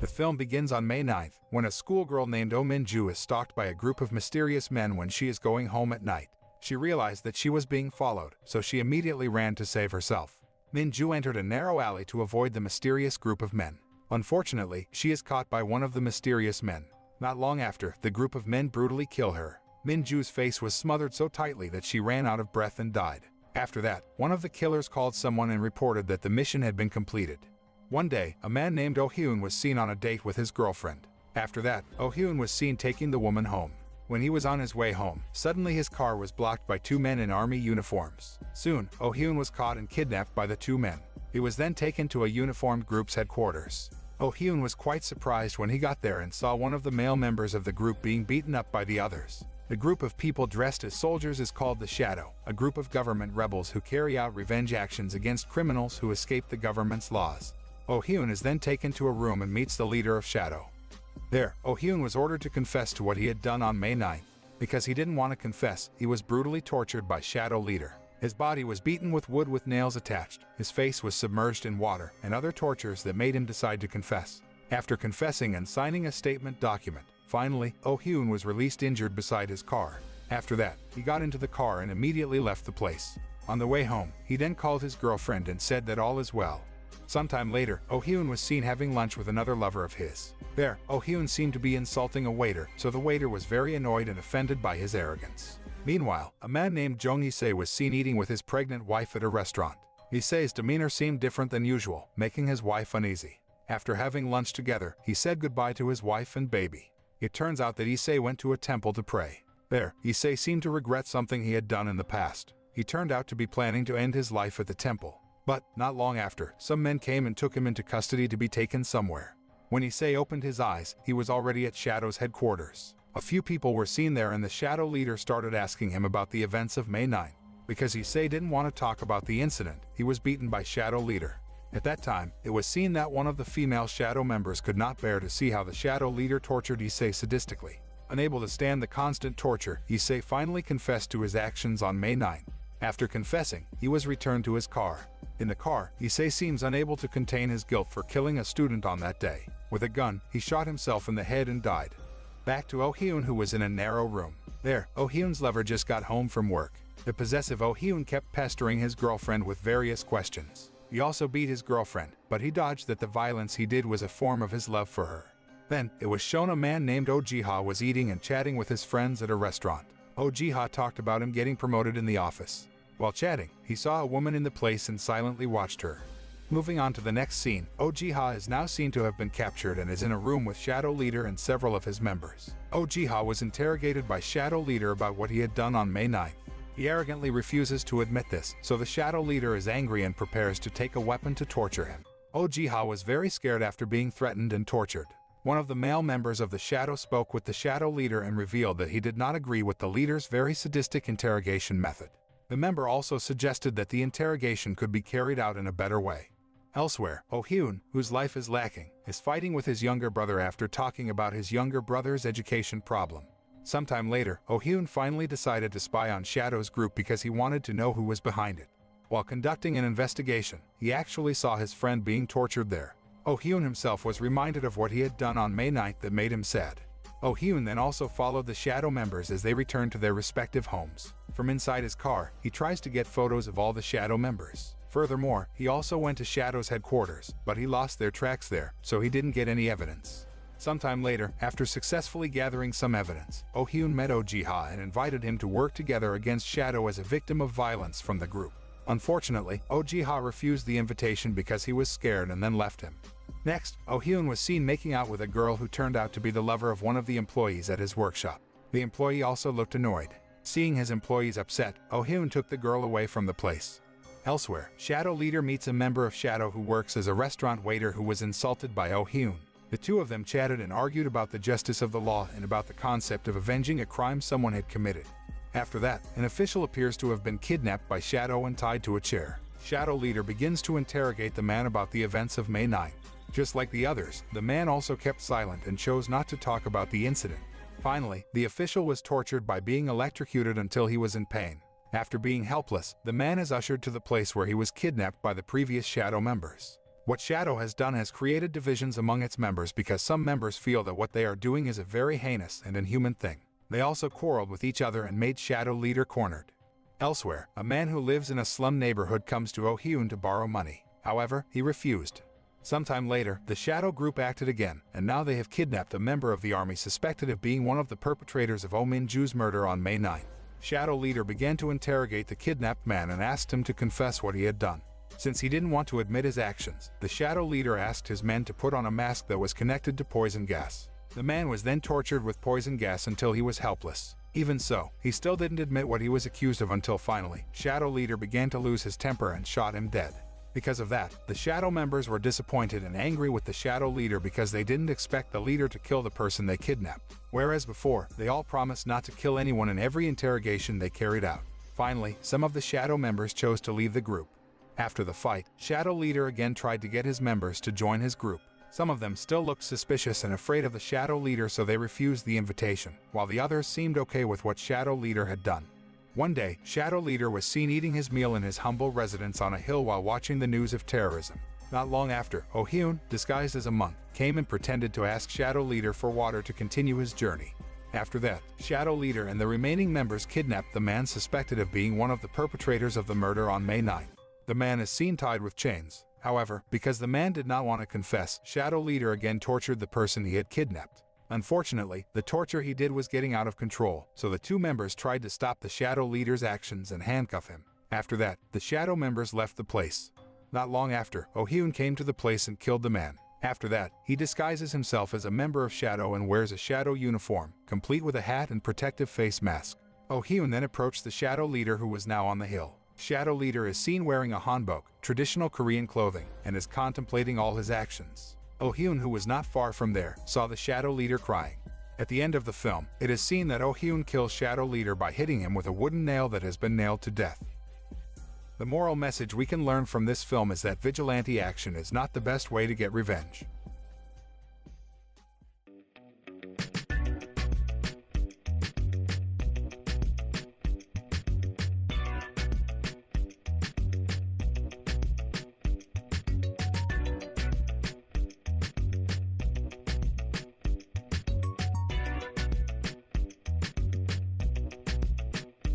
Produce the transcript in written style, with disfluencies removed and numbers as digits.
The film begins on May 9th, when a schoolgirl named Oh Min-ju is stalked by a group of mysterious men when she is going home at night. She realized that she was being followed, so she immediately ran to save herself. Min-ju entered a narrow alley to avoid the mysterious group of men. Unfortunately, she is caught by one of the mysterious men. Not long after, the group of men brutally kill her. Min-ju's face was smothered so tightly that she ran out of breath and died. After that, one of the killers called someone and reported that the mission had been completed. One day, a man named Oh Hyun was seen on a date with his girlfriend. After that, Oh Hyun was seen taking the woman home. When he was on his way home, suddenly his car was blocked by two men in army uniforms. Soon, Oh Hyun was caught and kidnapped by the two men. He was then taken to a uniformed group's headquarters. Oh Hyun was quite surprised when he got there and saw one of the male members of the group being beaten up by the others. The group of people dressed as soldiers is called the Shadow, a group of government rebels who carry out revenge actions against criminals who escape the government's laws. Oh Hyun is then taken to a room and meets the leader of Shadow. There, Oh Hyun was ordered to confess to what he had done on May 9th. Because he didn't want to confess, he was brutally tortured by Shadow Leader. His body was beaten with wood with nails attached, his face was submerged in water, and other tortures that made him decide to confess. After confessing and signing a statement document, finally, Oh Hyun was released injured beside his car. After that, he got into the car and immediately left the place. On the way home, he then called his girlfriend and said that all is well. Sometime later, Oh Hyun was seen having lunch with another lover of his. There, Oh Hyun seemed to be insulting a waiter, so the waiter was very annoyed and offended by his arrogance. Meanwhile, a man named Jong Ise was seen eating with his pregnant wife at a restaurant. Ise's demeanor seemed different than usual, making his wife uneasy. After having lunch together, he said goodbye to his wife and baby. It turns out that Ise went to a temple to pray. There, Ise seemed to regret something he had done in the past. He turned out to be planning to end his life at the temple. But, not long after, some men came and took him into custody to be taken somewhere. When Issei opened his eyes, he was already at Shadow's headquarters. A few people were seen there and the Shadow leader started asking him about the events of May 9. Because Issei didn't want to talk about the incident, he was beaten by Shadow leader. At that time, it was seen that one of the female Shadow members could not bear to see how the Shadow leader tortured Issei sadistically. Unable to stand the constant torture, Issei finally confessed to his actions on May 9. After confessing, he was returned to his car. In the car, Issei seems unable to contain his guilt for killing a student on that day. With a gun, he shot himself in the head and died. Back to Oh Hyun, who was in a narrow room. There, Oh Hyun's lover just got home from work. The possessive Oh Hyun kept pestering his girlfriend with various questions. He also beat his girlfriend, but he dodged that the violence he did was a form of his love for her. Then, it was shown a man named Oh Ji-ha was eating and chatting with his friends at a restaurant. Oh Ji-ha talked about him getting promoted in the office. While chatting, he saw a woman in the place and silently watched her. Moving on to the next scene, Oh Ji-ha is now seen to have been captured and is in a room with Shadow Leader and several of his members. Oh Ji-ha was interrogated by Shadow Leader about what he had done on May 9th. He arrogantly refuses to admit this, so the Shadow Leader is angry and prepares to take a weapon to torture him. Oh Ji-ha was very scared after being threatened and tortured. One of the male members of the Shadow spoke with the Shadow Leader and revealed that he did not agree with the leader's very sadistic interrogation method. The member also suggested that the interrogation could be carried out in a better way. Elsewhere, Oh Hyun, whose life is lacking, is fighting with his younger brother after talking about his younger brother's education problem. Sometime later, Oh Hyun finally decided to spy on Shadow's group because he wanted to know who was behind it. While conducting an investigation, he actually saw his friend being tortured there. Oh Hyun himself was reminded of what he had done on May 9th that made him sad. Oh Hyun then also followed the Shadow members as they returned to their respective homes. From inside his car, he tries to get photos of all the Shadow members. Furthermore, he also went to Shadow's headquarters, but he lost their tracks there, so he didn't get any evidence. Sometime later, after successfully gathering some evidence, Oh Hyun met Oh Ji-ha and invited him to work together against Shadow as a victim of violence from the group. Unfortunately, Oh Ji-ha refused the invitation because he was scared and then left him. Next, Oh Hyun was seen making out with a girl who turned out to be the lover of one of the employees at his workshop. The employee also looked annoyed. Seeing his employees upset, Oh Hyun took the girl away from the place. Elsewhere, Shadow Leader meets a member of Shadow who works as a restaurant waiter who was insulted by Oh Hyun. The two of them chatted and argued about the justice of the law and about the concept of avenging a crime someone had committed. After that, an official appears to have been kidnapped by Shadow and tied to a chair. Shadow Leader begins to interrogate the man about the events of May 9. Just like the others, the man also kept silent and chose not to talk about the incident. Finally, the official was tortured by being electrocuted until he was in pain. After being helpless, the man is ushered to the place where he was kidnapped by the previous Shadow members. What Shadow has done has created divisions among its members because some members feel that what they are doing is a very heinous and inhuman thing. They also quarreled with each other and made Shadow Leader cornered. Elsewhere, a man who lives in a slum neighborhood comes to Oh Hyun to borrow money. However, he refused. Sometime later, the Shadow group acted again, and now they have kidnapped a member of the army suspected of being one of the perpetrators of Oh Min-ju's murder on May 9th. Shadow Leader began to interrogate the kidnapped man and asked him to confess what he had done. Since he didn't want to admit his actions, the Shadow Leader asked his men to put on a mask that was connected to poison gas. The man was then tortured with poison gas until he was helpless. Even so, he still didn't admit what he was accused of until finally, Shadow Leader began to lose his temper and shot him dead. Because of that, the Shadow members were disappointed and angry with the Shadow Leader because they didn't expect the leader to kill the person they kidnapped. Whereas before, they all promised not to kill anyone in every interrogation they carried out. Finally, some of the Shadow members chose to leave the group. After the fight, Shadow Leader again tried to get his members to join his group. Some of them still looked suspicious and afraid of the Shadow Leader, so they refused the invitation, while the others seemed okay with what Shadow Leader had done. One day, Shadow Leader was seen eating his meal in his humble residence on a hill while watching the news of terrorism. Not long after, Oh Hyun, disguised as a monk, came and pretended to ask Shadow Leader for water to continue his journey. After that, Shadow Leader and the remaining members kidnapped the man suspected of being one of the perpetrators of the murder on May 9th. The man is seen tied with chains. However, because the man did not want to confess, Shadow Leader again tortured the person he had kidnapped. Unfortunately, the torture he did was getting out of control, so the two members tried to stop the Shadow Leader's actions and handcuff him. After that, the Shadow members left the place. Not long after, Oh Hyun came to the place and killed the man. After that, he disguises himself as a member of Shadow and wears a Shadow uniform, complete with a hat and protective face mask. Oh Hyun then approached the Shadow Leader, who was now on the hill. Shadow Leader is seen wearing a hanbok, traditional Korean clothing, and is contemplating all his actions. Oh Hyun, who was not far from there, saw the Shadow Leader crying. At the end of the film, it is seen that Oh Hyun kills Shadow Leader by hitting him with a wooden nail that has been nailed to death. The moral message we can learn from this film is that vigilante action is not the best way to get revenge.